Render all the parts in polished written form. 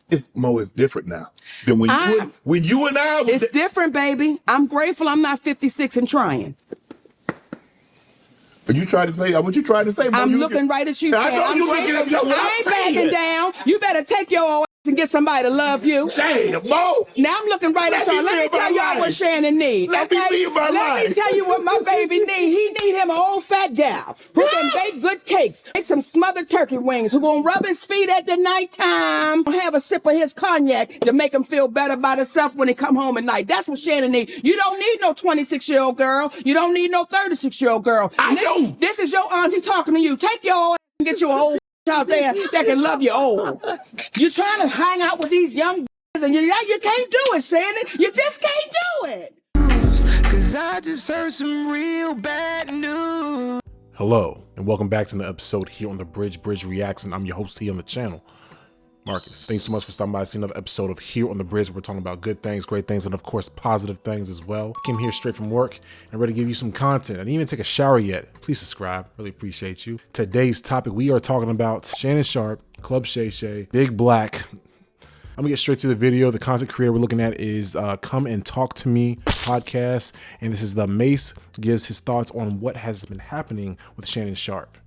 It's different now than when you and I. It's different, baby. I'm grateful I'm not 56 and trying. Are you trying to say what you trying to say? Mo? I'm looking right at you. I know I'm you looking at me. I ain't backing down. You better take your old ass and get somebody to love you. Damn, Mo. Now I'm looking right at y'all. Let me tell y'all what Shannon needs. Let me tell you what my baby need. He need him an old fat gal who can bake good cakes, make some smothered turkey wings, who gonna rub his feet at the nighttime, have a sip of his cognac to make him feel better about himself when he come home at night. That's what Shannon need. You don't need no 26-year-old girl. You don't need no 36-year-old girl. This is your auntie talking to you. Take your old ass and get you an old out there that can love you old. You trying to hang out with these young and you can't do it, Shannon. You just can't do it. Cause I just heard some real bad news. Hello, and welcome back to another episode here on the Bridge Reacts, and I'm your host here on the channel, Marcus. Thanks so much for stopping by to see another episode of Here on the Bridge. We're talking about good things, great things, and of course, positive things as well. Came here straight from work and ready to give you some content. I didn't even take a shower yet. Please subscribe. Really appreciate you. Today's topic, we are talking about Shannon Sharpe, Club SHAY, Big Black. I'm gonna get straight to the video. The content creator we're looking at is Come and Talk to Me podcast. And this is the Mace gives his thoughts on what has been happening with Shannon Sharpe.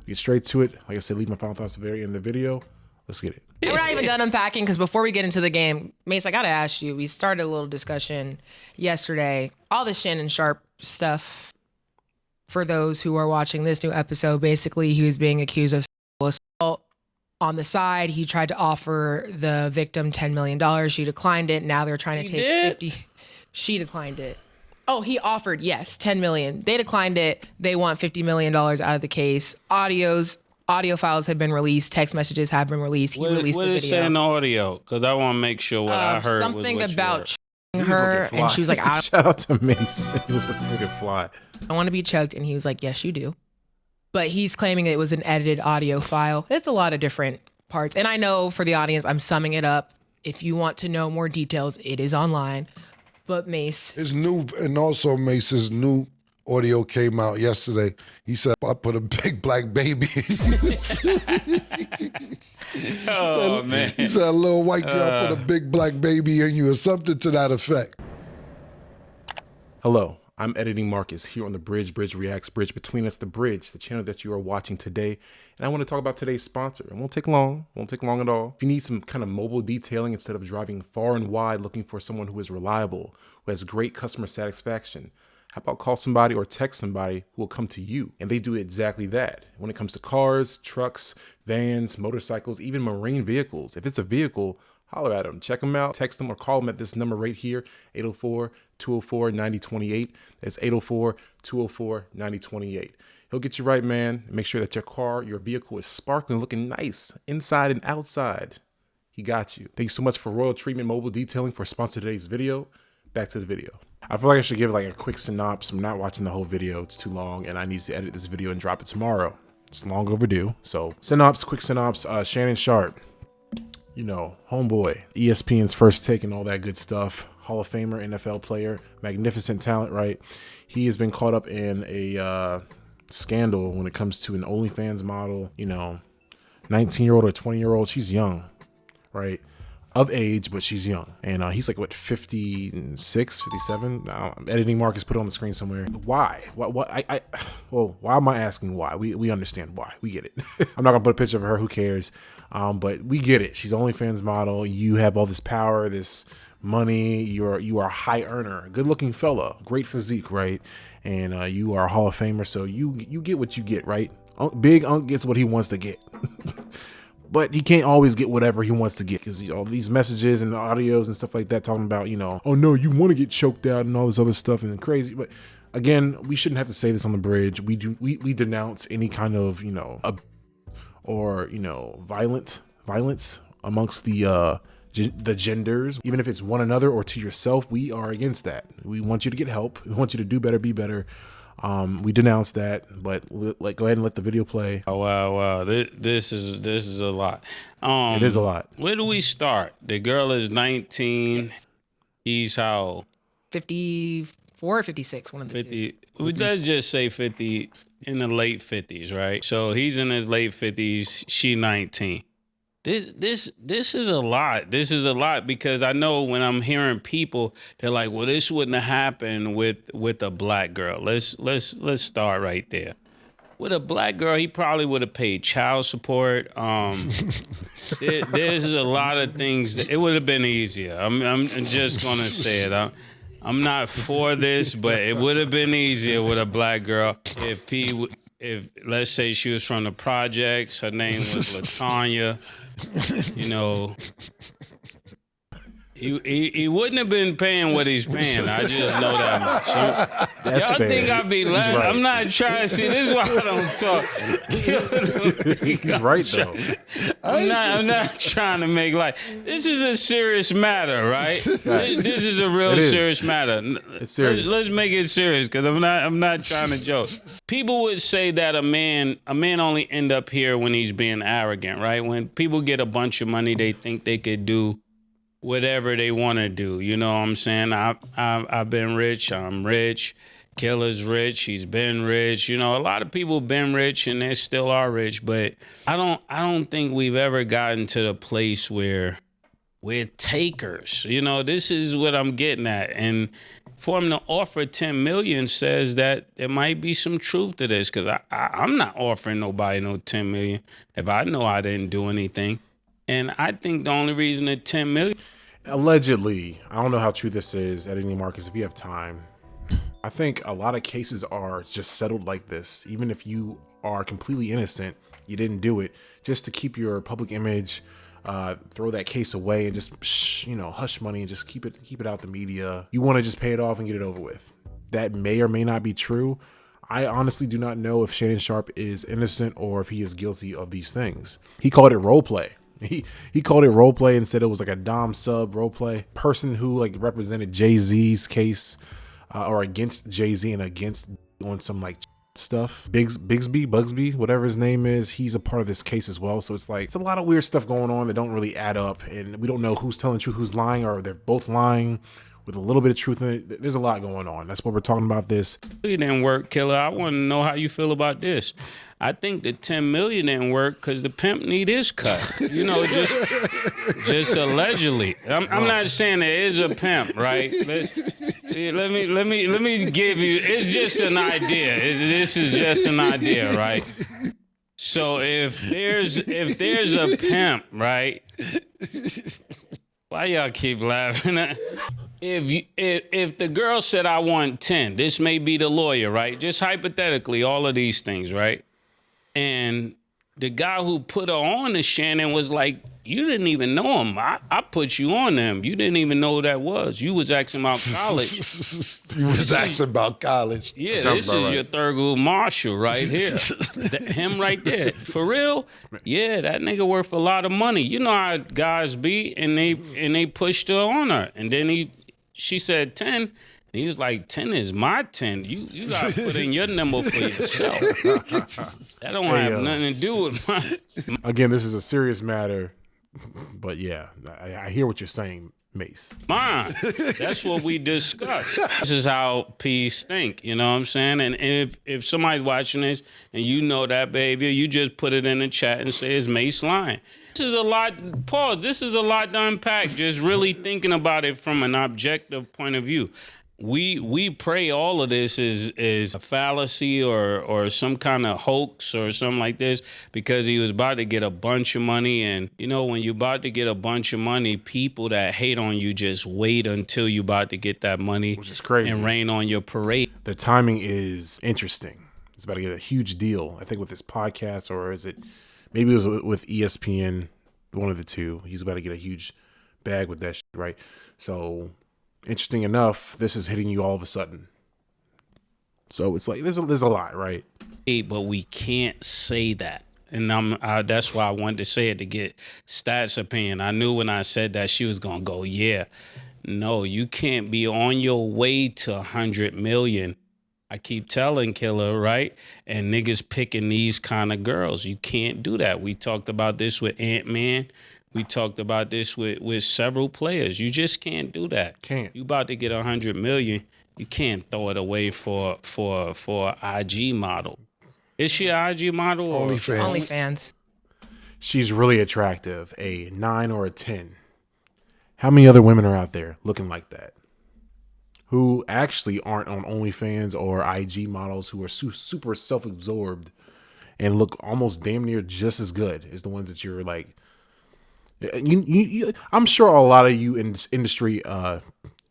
We get straight to it. Like I said, leave my final thoughts at the very end of the video. Let's get it. We're not even done unpacking because before we get into the game, Mace, I gotta ask you, we started a little discussion yesterday. All the Shannon Sharpe stuff, for those who are watching this new episode, basically he was being accused of sexual assault. On the side, he tried to offer the victim $10 million. She declined it. Now they're trying to take 50. She declined it. Oh, he offered, yes, 10 million. They declined it. They want $50 million out of the case. Audio files have been released. Text messages have been released. He released the video. What is saying audio? Because I want to make sure what I heard something was about her, and she was like, shout out to Mace. He was looking fly. I want to be choked, and he was like, yes, you do. But he's claiming it was an edited audio file. It's a lot of different parts. And I know for the audience, I'm summing it up. If you want to know more details, it is online. But Mace. His new, and also Mace's new audio came out yesterday. He said, I put a big black baby in you too. Man. He said, a little white girl put a big black baby in you or something to that effect. Hello. I'm editing Marcus here on the Bridge Reacts, Bridge Between Us, the Bridge, the channel that you are watching today. And I want to talk about today's sponsor. It won't take long at all. If you need some kind of mobile detailing instead of driving far and wide looking for someone who is reliable, who has great customer satisfaction, how about call somebody or text somebody who will come to you? And they do exactly that. When it comes to cars, trucks, vans, motorcycles, even marine vehicles, if it's a vehicle, holler at them, check them out, text them or call them at this number right here, 804-204-9028. That's 804-204-9028. He'll get you right, man. Make sure that your vehicle is sparkling, looking nice, inside and outside. He got you. Thanks so much for Royal Treatment Mobile Detailing for sponsoring today's video. Back to the video. I feel like I should give like a quick synopsis. I'm not watching the whole video. It's too long and I need to edit this video and drop it tomorrow. It's long overdue. So quick synopsis, Shannon Sharpe. You know, homeboy, ESPN's First Take and all that good stuff. Hall of Famer, NFL player, magnificent talent, right? He has been caught up in a scandal when it comes to an OnlyFans model, you know, 19-year-old or 20-year-old. She's young, right? Of age, but she's young. And he's like, what, 56, 57? Editing Marcus put it on the screen somewhere. Why? Well, why am I asking why? We understand why. We get it. I'm not gonna put a picture of her, who cares? But we get it. She's an OnlyFans model. You have all this power, this money. You are a high earner, good looking fella, great physique, right? And you are a Hall of Famer, so you get what you get, right? Big Unk gets what he wants to get. But he can't always get whatever he wants to get because all these messages and audios and stuff like that talking about, you know, oh no, you want to get choked out and all this other stuff and crazy. But again, we shouldn't have to say this on the bridge. We denounce any kind of, you know, violence amongst the genders, even if it's one another or to yourself. We are against that. We want you to get help. We want you to do better, be better. We denounce that, but like, go ahead and let the video play. Oh wow! This is a lot. It is a lot. Where do we start? The girl is 19. He's how old? 54 or 56, one of the 50. Let's just say 50, in the late 50s, right? So he's in his late 50s. She 19. This is a lot. This is a lot because I know when I'm hearing people, they're like, "Well, this wouldn't have happened with a black girl." Let's start right there. With a black girl, he probably would have paid child support. There's a lot of things. It would have been easier. I'm just gonna say it. I'm not for this, but it would have been easier with a black girl if let's say she was from the projects. Her name was LaTanya. You know, he wouldn't have been paying what he's paying. I just know that much. That's y'all fair. think I be laughing? Right. I'm not trying to see. This is why I don't talk. He's right though. I'm not trying to make light. This is a serious matter, right? This is a real serious matter. It's serious. Let's make it serious because I'm not trying to joke. People would say that a man only end up here when he's being arrogant, right? When people get a bunch of money, they think they could do whatever they want to do. You know what I'm saying? I've been rich. I'm rich. Killer's rich. He's been rich. You know, a lot of people been rich and they still are rich. But I don't think we've ever gotten to the place where we're takers. You know, this is what I'm getting at. And for him to offer $10 million says that there might be some truth to this because I'm not offering nobody no $10 million if I know I didn't do anything. And I think the only reason that $10 million. Allegedly, I don't know how true this is, Eddie Marcus, if you have time. I think a lot of cases are just settled like this. Even if you are completely innocent, you didn't do it, just to keep your public image, throw that case away and just, hush money and just keep it out the media. You want to just pay it off and get it over with. That may or may not be true. I honestly do not know if Shannon Sharpe is innocent or if he is guilty of these things. He called it role play. He called it role play and said it was like a Dom sub role play. Person who like represented Jay-Z's case or against Jay-Z and against on some like stuff. Bugsby, whatever his name is, he's a part of this case as well. So it's like, it's a lot of weird stuff going on that don't really add up. And we don't know who's telling the truth, who's lying, or they're both lying with a little bit of truth in it. There's a lot going on. That's what we're talking about this. It didn't work, Killer. I want to know how you feel about this. I think the $10 million didn't work because the pimp need his cut. You know, just allegedly. I'm not saying there is a pimp, right? Let me give you. It's just an idea. This is just an idea, right? So if there's a pimp, right? Why y'all keep laughing at? If the girl said I want 10, this may be the lawyer, right? Just hypothetically, all of these things, right? And the guy who put her on to Shannon was like, you didn't even know him. I put you on them. You didn't even know who that was. You was asking about college. You was asking about college. Yeah, this is your Thurgood Marshall right here. Him right there. For real? Yeah, that nigga worth a lot of money. You know how guys be, and they pushed her on her. And then she said 10. He was like, 10 is my 10. You got to put in your number for yourself. That don't have nothing to do with my... Again, this is a serious matter. But yeah, I hear what you're saying, Mace. Mine. That's what we discussed. This is how peace think, you know what I'm saying? And if somebody's watching this and you know that behavior, you just put it in the chat and say it's Mace lying. This is a lot, Paul, this is a lot to unpack, just really thinking about it from an objective point of view. We pray all of this is a fallacy or some kind of hoax or something like this because he was about to get a bunch of money. And, you know, when you're about to get a bunch of money, people that hate on you just wait until you're about to get that money, which is crazy, and rain on your parade. The timing is interesting. He's about to get a huge deal, I think, with this podcast, or is it maybe it was with ESPN, one of the two. He's about to get a huge bag with that shit, right? So... interesting enough, this is hitting you all of a sudden. So it's like there's a lot, right? But we can't say that, and that's why I wanted to say it to get Stats' opinion. I knew when I said that she was gonna go, yeah. No, you can't be on your way to 100 million. I keep telling Killer, right? And niggas picking these kind of girls. You can't do that. We talked about this with Ant-Man. We talked about this with several players. You just can't do that. Can't. You about to get 100 million. You can't throw it away for IG model. Is she an IG model? OnlyFans. OnlyFans. she's really attractive, a 9 or a 10. How many other women are out there looking like that? Who actually aren't on OnlyFans or IG models, who are super self-absorbed and look almost damn near just as good as the ones that you're like. I'm sure a lot of you in this industry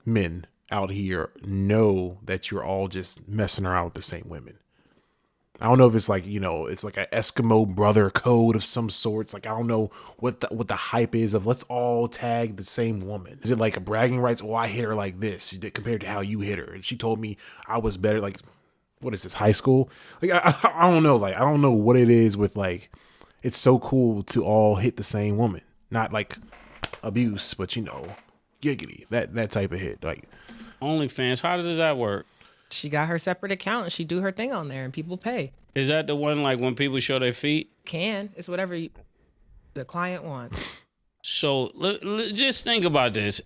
men out here know that you're all just messing around with the same women. I don't know if it's like, it's like an Eskimo brother code of some sorts. Like, I don't know what the hype is of let's all tag the same woman. Is it like a bragging rights? Oh, I hit her like this compared to how you hit her. And she told me I was better. Like, what is this, high school? Like, I don't know. Like, I don't know what it is with, like, it's so cool to all hit the same woman. Not like abuse, but giggity, that type of hit. Like, OnlyFans, how does that work? She got her separate account and she do her thing on there and people pay. Is that the one like when people show their feet? It's whatever the client wants. So just think about this.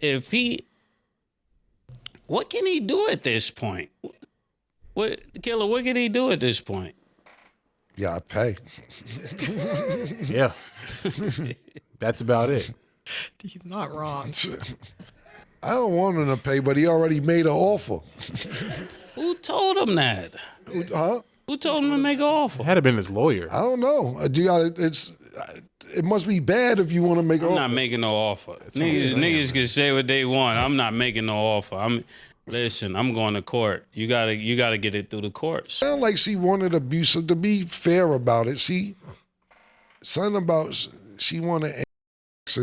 What can he do at this point? What can he do at this point? Yeah, I pay. Yeah. That's about it. He's not wrong. I don't want him to pay, but he already made an offer. Who told him that? Huh? Who told him to make an offer? It had to been his lawyer. I don't know. It must be bad if you want to make an I'm offer. not making no offer. Niggas can say what they want. I'm not making no offer. Listen, I'm going to court. You gotta get it through the courts. Sound like she wanted abuse. So to be fair about it, she wanted.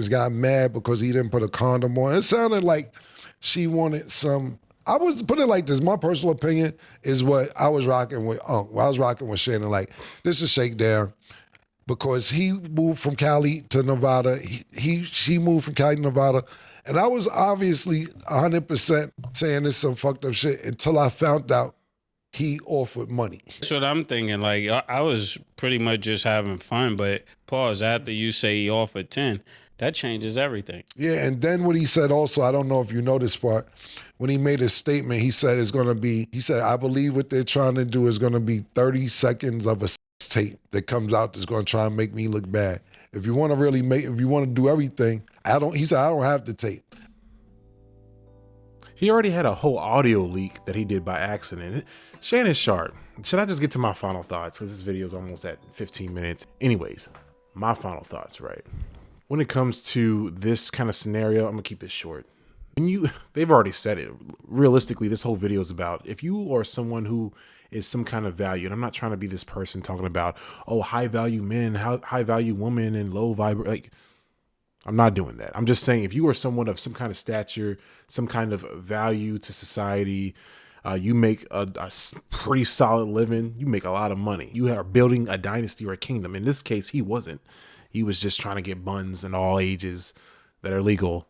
Got mad because he didn't put a condom on. It sounded like she wanted some. I was put it like this. My personal opinion is what I was rocking with. I was rocking with Shannon. Like, this is shakedown because he moved from Cali to Nevada. She moved from Cali to Nevada, and I was obviously 100% saying this some fucked up shit until I found out he offered money. That's what I'm thinking. Like, I was pretty much just having fun, but pause, after you say he offered 10, that changes everything. Yeah, and then what he said also, I don't know if you know this part, when he made his statement, he said I believe what they're trying to do is going to be 30 seconds of a tape that comes out that's going to try and make me look bad. If you want to do everything, he said, I don't have the tape. He already had a whole audio leak that he did by accident. Shannon Sharpe. Should I just get to my final thoughts? Because this video is almost at 15 minutes. Anyways, my final thoughts, right? When it comes to this kind of scenario, I'm going to keep this short. They've already said it. Realistically, this whole video is about if you are someone who is some kind of value, and I'm not trying to be this person talking about, high value men, high value women, and low vibe. Like, I'm not doing that. I'm just saying if you are someone of some kind of stature, some kind of value to society, you make a pretty solid living, you make a lot of money. You are building a dynasty or a kingdom. In this case, he wasn't. He was just trying to get buns in all ages that are legal.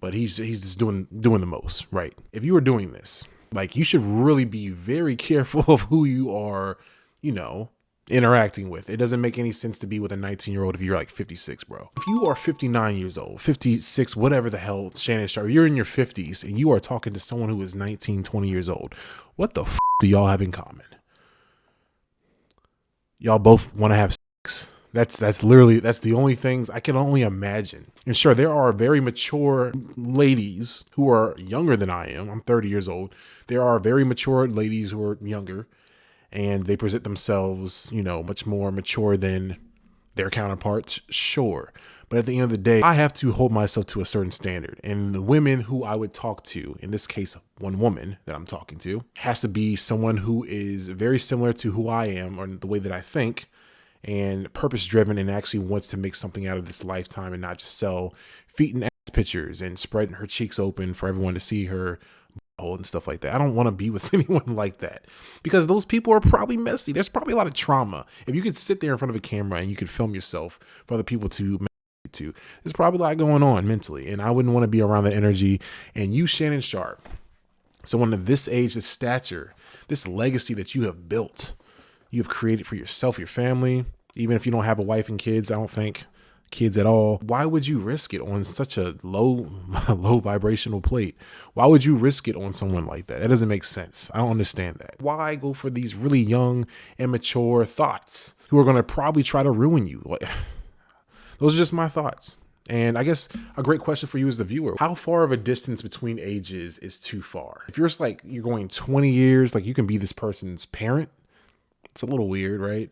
But he's just doing the most, right? If you are doing this, like, you should really be very careful of who you are, interacting with. It doesn't make any sense to be with a 19-year-old if you're like 56, bro. If you are 59 years old, 56, whatever the hell, Shannon Sharpe, you're in your 50s and you are talking to someone who is 19, 20 years old. What the f do y'all have in common? Y'all both want to have sex. That's the only things I can only imagine. And sure, there are very mature ladies who are younger than I am. I'm 30 years old. There are very mature ladies who are younger, and they present themselves, much more mature than their counterparts. Sure. But at the end of the day, I have to hold myself to a certain standard. And the women who I would talk to, in this case, one woman that I'm talking to, has to be someone who is very similar to who I am or the way that I think, and purpose driven, and actually wants to make something out of this lifetime and not just sell feet and ass pictures and spreading her cheeks open for everyone to see her hole and stuff like that. I don't want to be with anyone like that, because those people are probably messy. There's probably a lot of trauma. If you could sit there in front of a camera and you could film yourself for other people to there's probably a lot going on mentally, and I wouldn't want to be around that energy. And you, Shannon Sharpe, someone of this age, this stature, this legacy that you have built, you have created for yourself, your family, even if you don't have a wife and kids, I don't think kids at all. Why would you risk it on such a low vibrational plate? Why would you risk it on someone like that? That doesn't make sense. I don't understand that. Why go for these really young, immature thoughts who are going to probably try to ruin you? Like, those are just my thoughts. And I guess a great question for you as the viewer, how far of a distance between ages is too far? If you're just like, you're going 20 years, like you can be this person's parent. It's a little weird, right?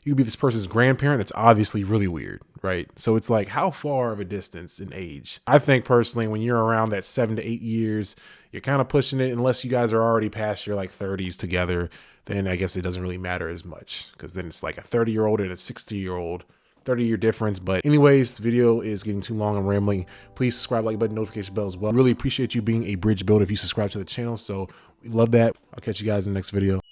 You could be this person's grandparent. That's obviously really weird, right? So it's like, how far of a distance in age? I think personally, when you're around that 7 to 8 years, you're kind of pushing it. Unless you guys are already past your like 30s together, then I guess it doesn't really matter as much, because then it's like a 30-year-old and a 60-year-old, 30-year difference. But anyways, the video is getting too long. I'm rambling. Please subscribe, like button, notification bell as well. Really appreciate you being a bridge builder if you subscribe to the channel. So we love that. I'll catch you guys in the next video.